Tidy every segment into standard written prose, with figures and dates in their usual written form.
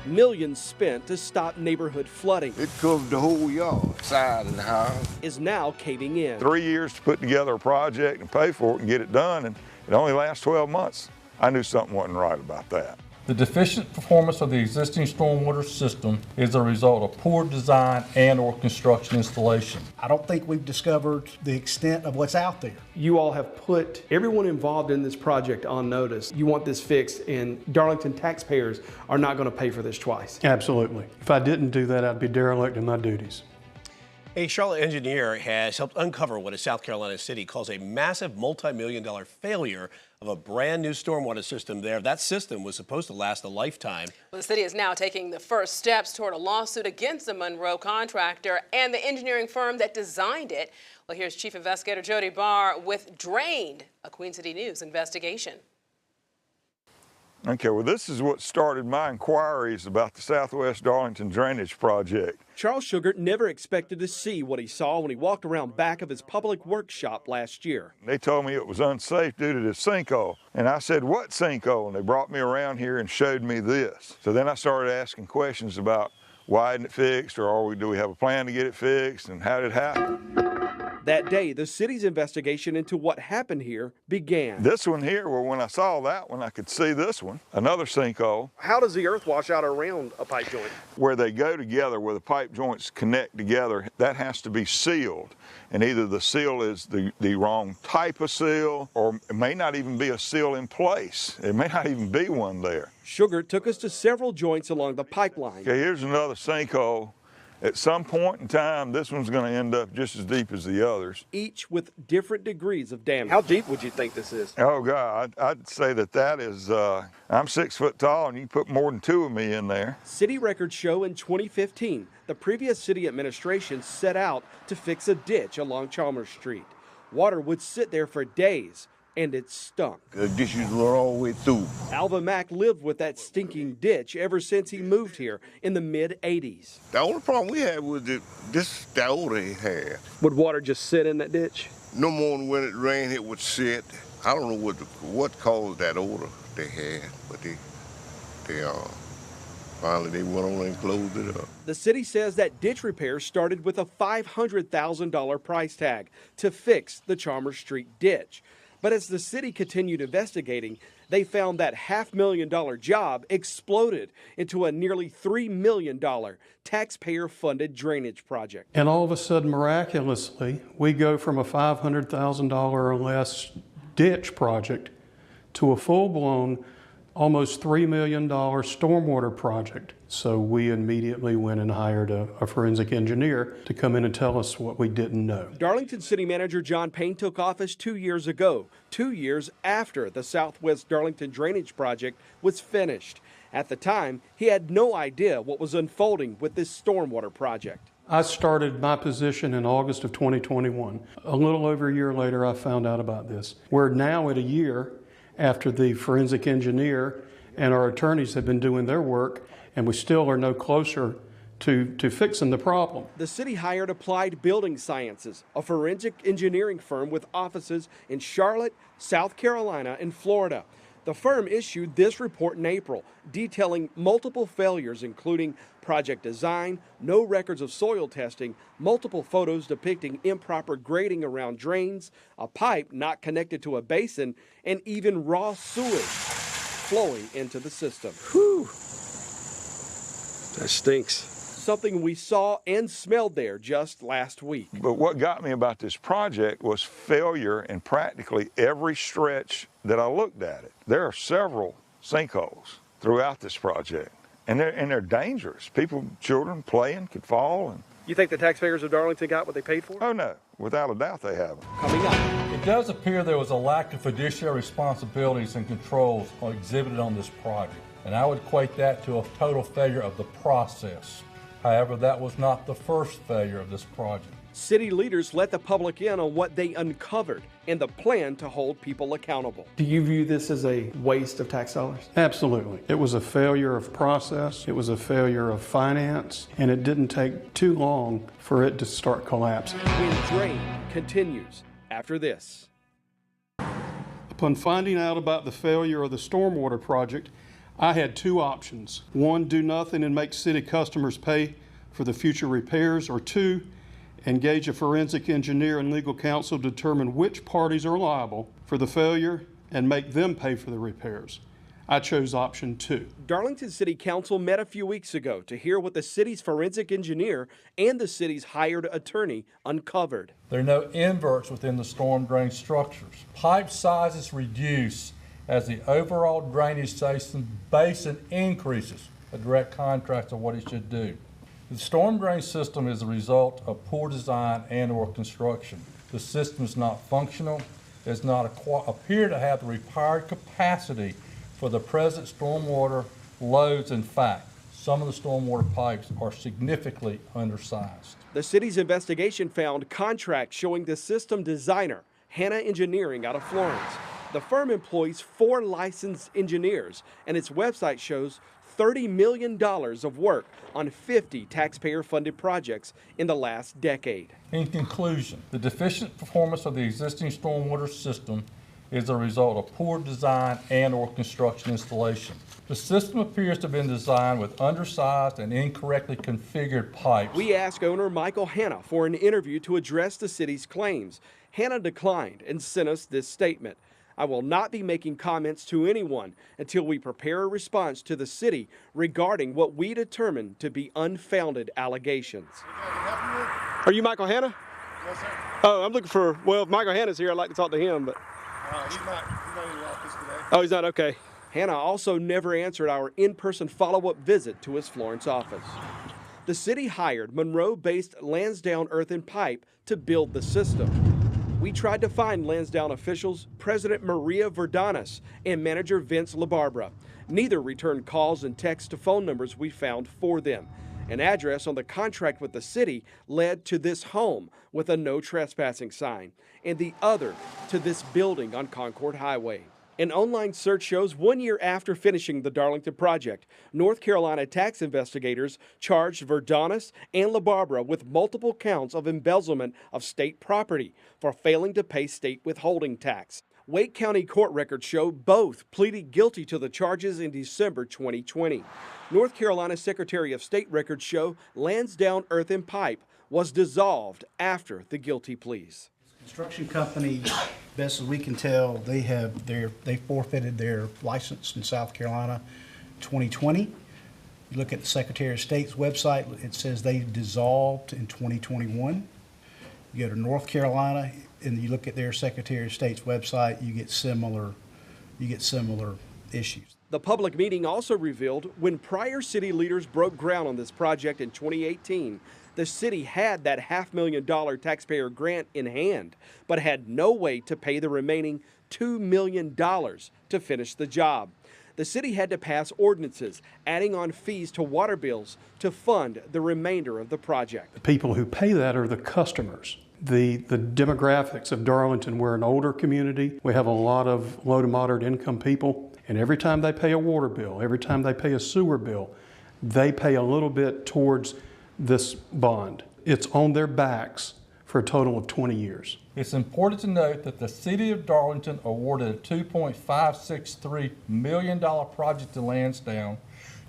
Millions spent to stop neighborhood flooding. It covered the whole yard, side of the house. Is now caving in. 3 years to put together a project and pay for it and get it done, and it only lasts 12 months. I knew something wasn't right about that. The deficient performance of the existing stormwater system is a result of poor design and or construction installation. I don't think we've discovered the extent of what's out there. You all have put everyone involved in this project on notice. You want this fixed, and Darlington taxpayers are not going to pay for this twice. Absolutely. If I didn't do that, I'd be derelict in my duties. A Charlotte engineer has helped uncover what a South Carolina city calls a massive multi-million-dollar failure of a brand new stormwater system there. That system was supposed to last a lifetime. Well, the city is now taking the first steps toward a lawsuit against the Monroe contractor and the engineering firm that designed it. Well, here's Chief Investigator Jody Barr with Drained, a Queen City News investigation. Okay, well, this is what started my inquiries about the Southwest Darlington Drainage Project. Charles Sugart never expected to see what he saw when he walked around back of his public works shop last year. They told me it was unsafe due to this sinkhole. And I said, what sinkhole? And they brought me around here and showed me this. So then I started asking questions about why isn't it fixed, or do we have a plan to get it fixed, and how did it happen? That day, the city's investigation into what happened here began. This one here, well, when I saw that one, I could see this one, another sinkhole. How does the earth wash out around a pipe joint? Where they go together, where the pipe joints connect together, that has to be sealed. And either the seal is the wrong type of seal, or it may not even be a seal in place. It may not even be one there. Sugart took us to several joints along the pipeline. Okay, here's another sinkhole. At some point in time, this one's going to end up just as deep as the others. Each with different degrees of damage. How deep would you think this is? Oh, God, I'd say that is, I'm 6 foot tall, and you put more than 2 of me in there. City records show in 2015, the previous city administration set out to fix a ditch along Chalmers Street. Water would sit there for days, and it stunk. The dishes were all the way through. Alva Mack lived with that stinking ditch ever since he moved here in the mid-'80s. The only problem we had was the odor it had. Would water just sit in that ditch? No more than when it rained, it would sit. I don't know what caused that odor they had, but finally they went on and closed it up. The city says that ditch repair started with a $500,000 price tag to fix the Chalmers Street ditch. But as the city continued investigating, they found that $500,000 job exploded into a nearly $3 million taxpayer-funded drainage project. And all of a sudden, miraculously, we go from a $500,000 or less ditch project to a full-blown, almost $3 million stormwater project. So we immediately went and hired a forensic engineer to come in and tell us what we didn't know. Darlington City Manager John Payne took office 2 years ago, 2 years after the Southwest Darlington Drainage Project was finished. At the time, he had no idea what was unfolding with this stormwater project. I started my position in August of 2021. A little over a year later, I found out about this. We're now at a year after the forensic engineer and our attorneys have been doing their work, and we still are no closer to fixing the problem. The city hired Applied Building Sciences, a forensic engineering firm with offices in Charlotte, South Carolina, and Florida. The firm issued this report in April, detailing multiple failures, including project design, no records of soil testing, multiple photos depicting improper grading around drains, a pipe not connected to a basin, and even raw sewage flowing into the system. Whew. That stinks. Something we saw and smelled there just last week. But what got me about this project was failure in practically every stretch that I looked at it. There are several sinkholes throughout this project, and they're dangerous. People, children playing could fall. And you think the taxpayers of Darlington got what they paid for? Oh, no. Without a doubt they haven't. Coming up. It does appear there was a lack of fiduciary responsibilities and controls exhibited on this project, and I would equate that to a total failure of the process. However, that was not the first failure of this project. City leaders let the public in on what they uncovered and the plan to hold people accountable. Do you view this as a waste of tax dollars? Absolutely. It was a failure of process, it was a failure of finance, and it didn't take too long for it to start collapsing. When Drain continues after this. Upon finding out about the failure of the stormwater project, I had two options. One, do nothing and make city customers pay for the future repairs, or two, engage a forensic engineer and legal counsel to determine which parties are liable for the failure and make them pay for the repairs. I chose option two. Darlington City Council met a few weeks ago to hear what the city's forensic engineer and the city's hired attorney uncovered. There are no inverts within the storm drain structures. Pipe sizes reduce as the overall drainage basin increases, a direct contrast to what it should do. The storm drain system is a result of poor design and/or construction. The system is not functional, does not appear to have the required capacity for the present stormwater loads. In fact, some of the stormwater pipes are significantly undersized. The city's investigation found contracts showing the system designer, Hanna Engineering out of Florence. The firm employs 4 licensed engineers, and its website shows $30 million of work on 50 taxpayer-funded projects in the last decade. In conclusion, the deficient performance of the existing stormwater system is a result of poor design and/or construction installation. The system appears to have been designed with undersized and incorrectly configured pipes. We asked owner Michael Hanna for an interview to address the city's claims. Hanna declined and sent us this statement. I will not be making comments to anyone until we prepare a response to the city regarding what we determine to be unfounded allegations. Are you Michael Hanna? Yes, sir. Oh, I'm looking for, well, if Michael Hanna's here, I'd like to talk to him, but. He's not in the office today. Oh, he's not? Okay. Hanna also never answered our in-person follow-up visit to his Florence office. The city hired Monroe-based Lansdowne Earth and Pipe to build the system. We tried to find Lansdowne officials, President Maria Verdanis and manager Vince LaBarbera. Neither returned calls and texts to phone numbers we found for them. An address on the contract with the city led to this home with a no trespassing sign, and the other to this building on Concord Highway. An online search shows 1 year after finishing the Darlington project, North Carolina tax investigators charged Verdanis and LaBarbera with multiple counts of embezzlement of state property for failing to pay state withholding tax. Wake County court records show both pleaded guilty to the charges in December 2020. North Carolina Secretary of State records show Lansdowne Earth and Pipe was dissolved after the guilty pleas. Construction company, best as we can tell, they forfeited their license in South Carolina 2020. You look at the Secretary of State's website, it says they dissolved in 2021. You go to North Carolina and you look at their Secretary of State's website, you get similar issues. The public meeting also revealed when prior city leaders broke ground on this project in 2018, the city had that $500,000 taxpayer grant in hand, but had no way to pay the remaining $2 million to finish the job. The city had to pass ordinances, adding on fees to water bills to fund the remainder of the project. The people who pay that are the customers. The demographics of Darlington, we're an older community. We have a lot of low to moderate income people, and every time they pay a water bill, every time they pay a sewer bill, they pay a little bit towards this bond. It's on their backs for a total of 20 years. It's important to note that the City of Darlington awarded a $2.563 million project to Lansdowne,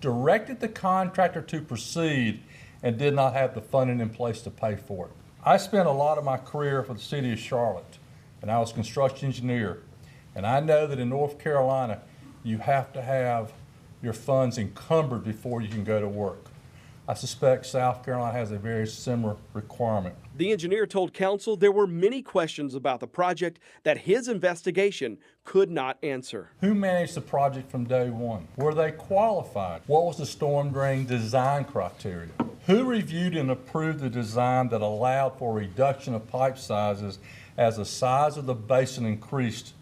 directed the contractor to proceed, and did not have the funding in place to pay for it. I spent a lot of my career for the City of Charlotte, and I was a construction engineer. And I know that in North Carolina, you have to have your funds encumbered before you can go to work. I suspect South Carolina has a very similar requirement. The engineer told council there were many questions about the project that his investigation could not answer. Who managed the project from day one? Were they qualified? What was the storm drain design criteria? Who reviewed and approved the design that allowed for a reduction of pipe sizes as the size of the basin increased,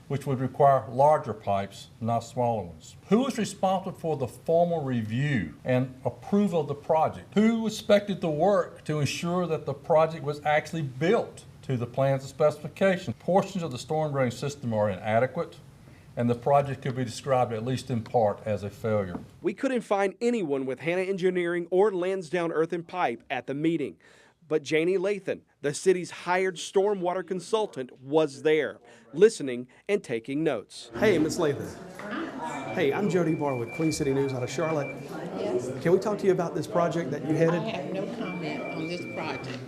which would require larger pipes, not smaller ones? Who was responsible for the formal review and approval of the project? Who inspected the work to ensure that the project was actually built to the plans and specifications? Portions of the storm drain system are inadequate, and the project could be described, at least in part, as a failure. We couldn't find anyone with Hanna Engineering or Lansdowne Earth and Pipe at the meeting. But Janie Lathan, the city's hired stormwater consultant, was there, listening and taking notes. Hey, Ms. Lathan. Hey, I'm Jody Barr with Queen City News out of Charlotte. Yes. Can we talk to you about this project that you headed? I have no comment on this project.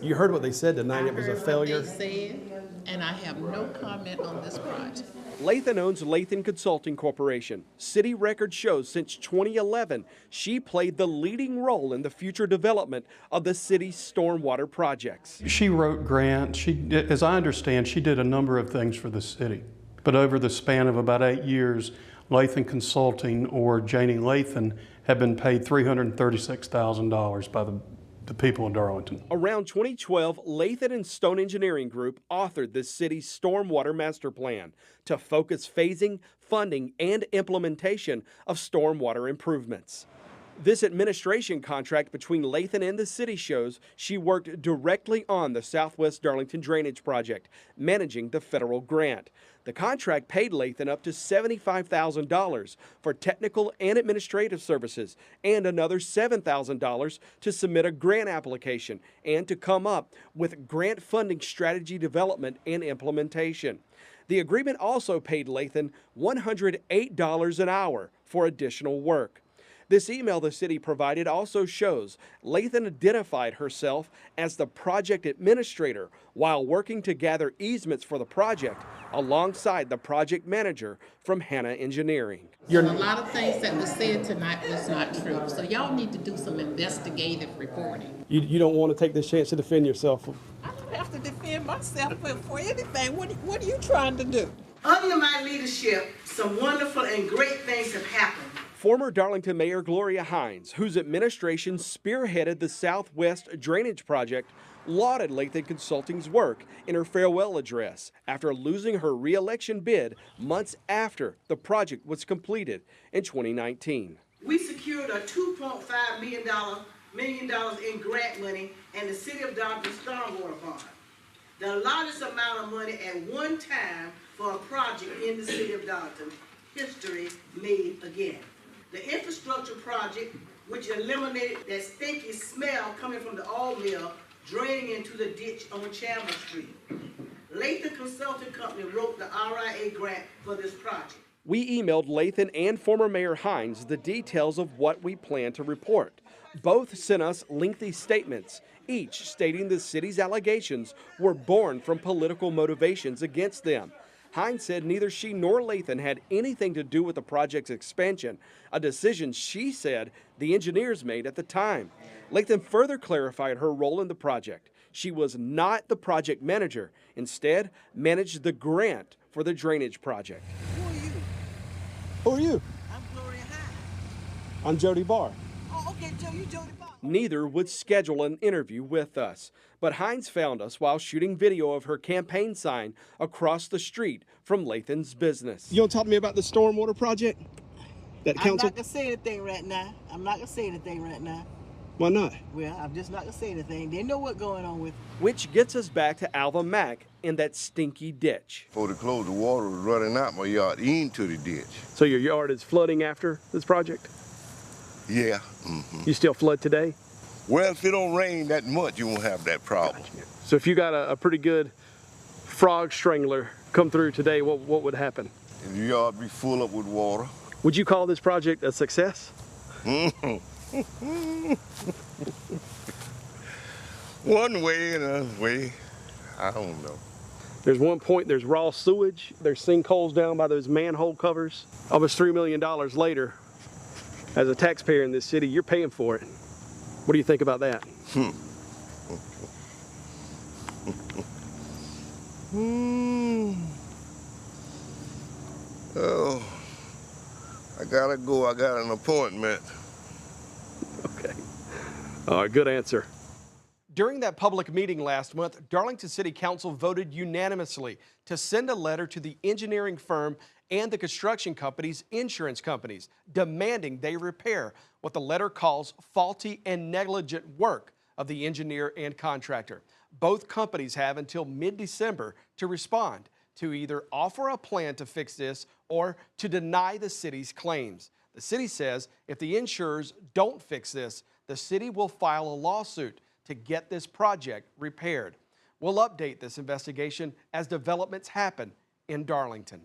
You heard what they said tonight. It was a failure. What they said, and I have no comment on this project. Lathan owns Lathan Consulting Corporation. City record shows since 2011, she played the leading role in the future development of the city's stormwater projects. She wrote grants. As I understand, she did a number of things for the city. But over the span of about 8 years, Lathan Consulting, or Janie Lathan, have been paid $336,000 by the people in Darlington. Around 2012, Lathan and Stone Engineering Group authored the city's stormwater master plan to focus phasing, funding, and implementation of stormwater improvements. This administration contract between Lathan and the city shows she worked directly on the Southwest Darlington Drainage Project, managing the federal grant. The contract paid Lathan up to $75,000 for technical and administrative services and another $7,000 to submit a grant application and to come up with grant funding strategy development and implementation. The agreement also paid Lathan $108 an hour for additional work. This email the city provided also shows Lathan identified herself as the project administrator while working to gather easements for the project alongside the project manager from Hannah Engineering. A lot of things that was said tonight was not true, so y'all need to do some investigative reporting. You don't want to take this chance to defend yourself? I don't have to defend myself for anything. What are you trying to do? Under my leadership, some wonderful and great things have happened. Former Darlington Mayor Gloria Hines, whose administration spearheaded the Southwest Drainage Project, lauded Lathan Consulting's work in her farewell address after losing her re-election bid months after the project was completed in 2019. We secured a $2.5 million in grant money and the City of Darlington stormwater bond. The largest amount of money at one time for a project in the City of Darlington. History made again. The infrastructure project, which eliminated that stinky smell coming from the oil mill draining into the ditch on Chandler Street. Lathan Consulting Company wrote the RIA grant for this project. We emailed Lathan and former Mayor Hines the details of what we plan to report. Both sent us lengthy statements, each stating the city's allegations were born from political motivations against them. Hines said neither she nor Lathan had anything to do with the project's expansion, a decision she said the engineers made at the time. Lathan further clarified her role in the project. She was not the project manager, instead managed the grant for the drainage project. Who are you? Who are you? I'm Gloria Hines. I'm Jody Barr. Oh, okay, Joe, you Jody Barr. Neither would schedule an interview with us, but Hines found us while shooting video of her campaign sign across the street from Lathan's business. You want to talk to me about the stormwater project? That council? I'm not going to say anything right now. Why not? Well, I'm just not going to say anything. They know what's going on with it. Which gets us back to Alva Mack in that stinky ditch. Before they closed, the water was running out my yard into the ditch. So your yard is flooding after this project? Yeah. You still flood today? Well, if it don't rain that much, you won't have that problem. So if you got a pretty good frog strangler come through today, what would happen? And the yard be full up with water. Would you call this project a success? One way and another way, I don't know. There's one point, there's raw sewage, there's sinkholes down by those manhole covers. Almost $3 million later, as a taxpayer in this city, you're paying for it. What do you think about that? Oh, I gotta go. I got an appointment. Okay. All right, good answer. During that public meeting last month, Darlington City Council voted unanimously to send a letter to the engineering firm and the construction company's insurance companies, demanding they repair what the letter calls faulty and negligent work of the engineer and contractor. Both companies have until mid-December to respond, to either offer a plan to fix this or to deny the city's claims. The city says if the insurers don't fix this, the city will file a lawsuit to get this project repaired. We'll update this investigation as developments happen in Darlington.